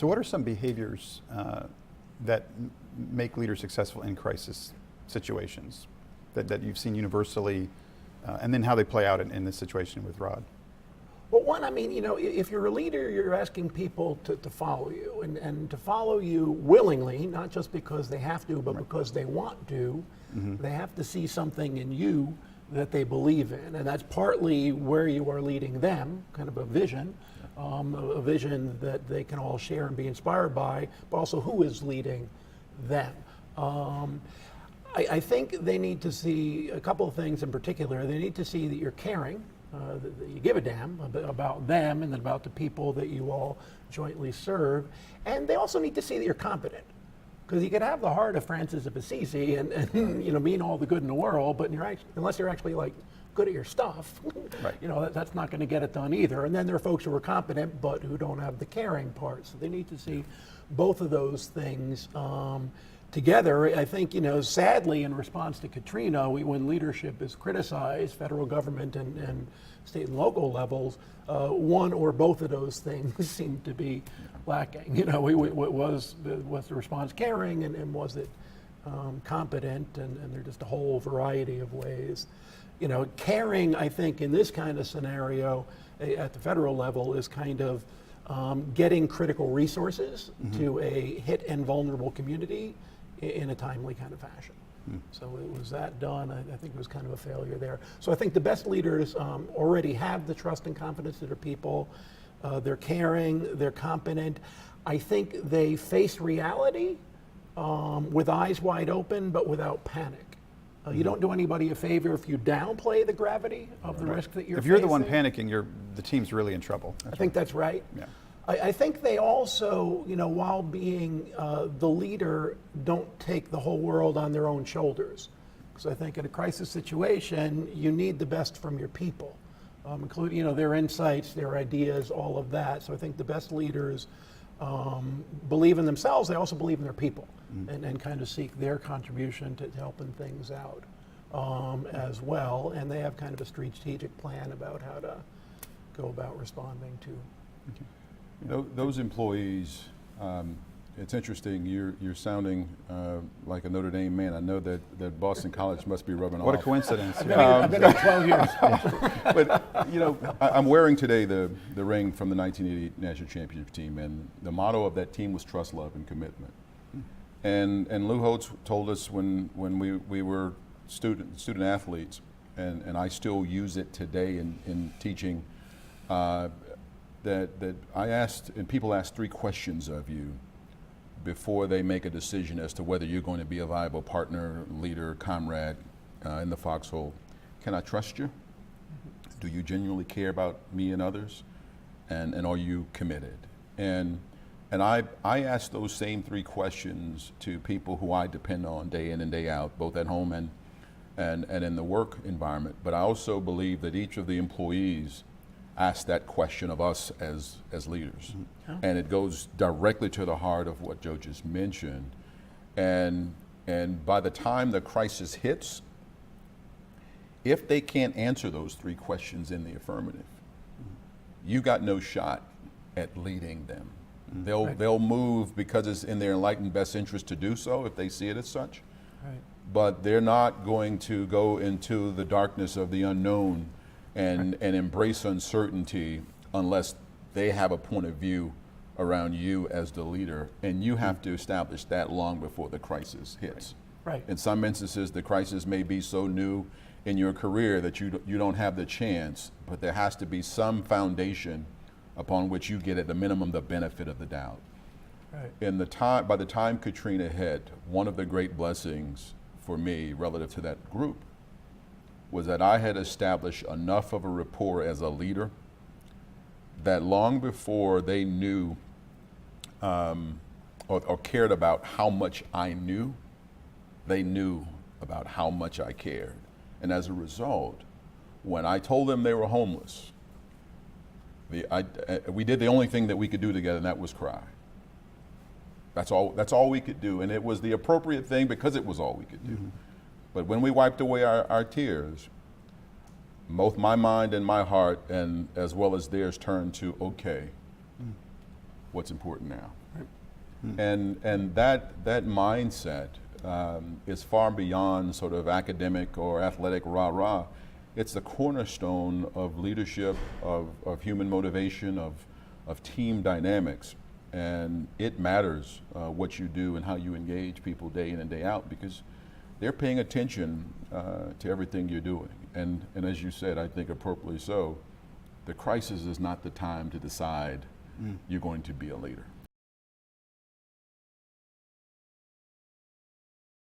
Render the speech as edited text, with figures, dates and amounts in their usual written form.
So what are some behaviors that make leaders successful in crisis situations that you've seen universally, and then how they play out in this situation with Rod? Well, one, I mean, if you're a leader, you're asking people to follow you and to follow you willingly, not just because they have to, but because they want to. They have to see something in you that they believe in. And that's partly where you are leading them, kind of a vision that they can all share and be inspired by, but also who is leading them. I think they need to see a couple of things in particular. They need to see that you're caring, that you give a damn about them and about the people that you all jointly serve. And they also need to see that you're competent. Because you could have the heart of Francis of Assisi and mean all the good in the world, but unless you're actually like good at your stuff, that's not going to get it done either. And then there are folks who are competent but who don't have the caring part. So they need to see both of those things together. I think, sadly, in response to Katrina, when leadership is criticized, federal government and state and local levels, one or both of those things seem to be lacking. Was the response caring, and was it competent? And there's just a whole variety of ways. Caring, I think, in this kind of scenario at the federal level is kind of getting critical resources to a hit and vulnerable community in a timely kind of fashion. So was that done? I think it was kind of a failure there. So I think the best leaders already have the trust and confidence of their people. They're caring, they're competent. I think they face reality with eyes wide open, but without panic. You don't do anybody a favor if you downplay the gravity of the risk that you're facing. If you're the one panicking, the team's really in trouble. I think that's right. Yeah. I think they also, while being the leader, don't take the whole world on their own shoulders. Because I think in a crisis situation, you need the best from your people, including, their insights, their ideas, all of that. So I think the best leaders believe in themselves. They also believe in their people and kind of seek their contribution to helping things out as well. And they have kind of a strategic plan about how to go about responding to. Okay. Those employees, it's interesting, you're sounding like a Notre Dame man. I know that Boston College must be rubbing off. What a coincidence. I've been here 12 years. But, I'm wearing today the ring from the 1980 National Championship team, and the motto of that team was trust, love, and commitment. And Lou Holtz told us when we were student athletes, and I still use it today in teaching, that I asked, and people ask 3 questions of you before they make a decision as to whether you're going to be a viable partner, leader, comrade in the foxhole. Can I trust you? Do you genuinely care about me and others? And are you committed? And I ask those same 3 questions to people who I depend on day in and day out, both at home and in the work environment. But I also believe that each of the employees ask that question of us as leaders. And it goes directly to the heart of what Joe just mentioned. And by the time the crisis hits, if they can't answer those 3 questions in the affirmative, you got no shot at leading them. They'll move because it's in their enlightened best interest to do so if they see it as such. But they're not going to go into the darkness of the unknown and embrace uncertainty unless they have a point of view around you as the leader. And you have to establish that long before the crisis hits. In some instances, the crisis may be so new in your career that you don't have the chance, but there has to be some foundation upon which you get at the minimum the benefit of the doubt. By the time Katrina hit, one of the great blessings for me relative to that group was that I had established enough of a rapport as a leader that long before they knew or cared about how much I knew, they knew about how much I cared. And as a result, when I told them they were homeless, we did the only thing that we could do together, and that was cry. That's all we could do, and it was the appropriate thing because it was all we could do. But when we wiped away our tears, both my mind and my heart, and as well as theirs, turned to, okay, what's important now? And that mindset is far beyond sort of academic or athletic rah-rah. It's the cornerstone of leadership, of human motivation, of team dynamics. And it matters what you do and how you engage people day in and day out, because they're paying attention to everything you're doing. And as you said, I think appropriately so, the crisis is not the time to decide you're going to be a leader.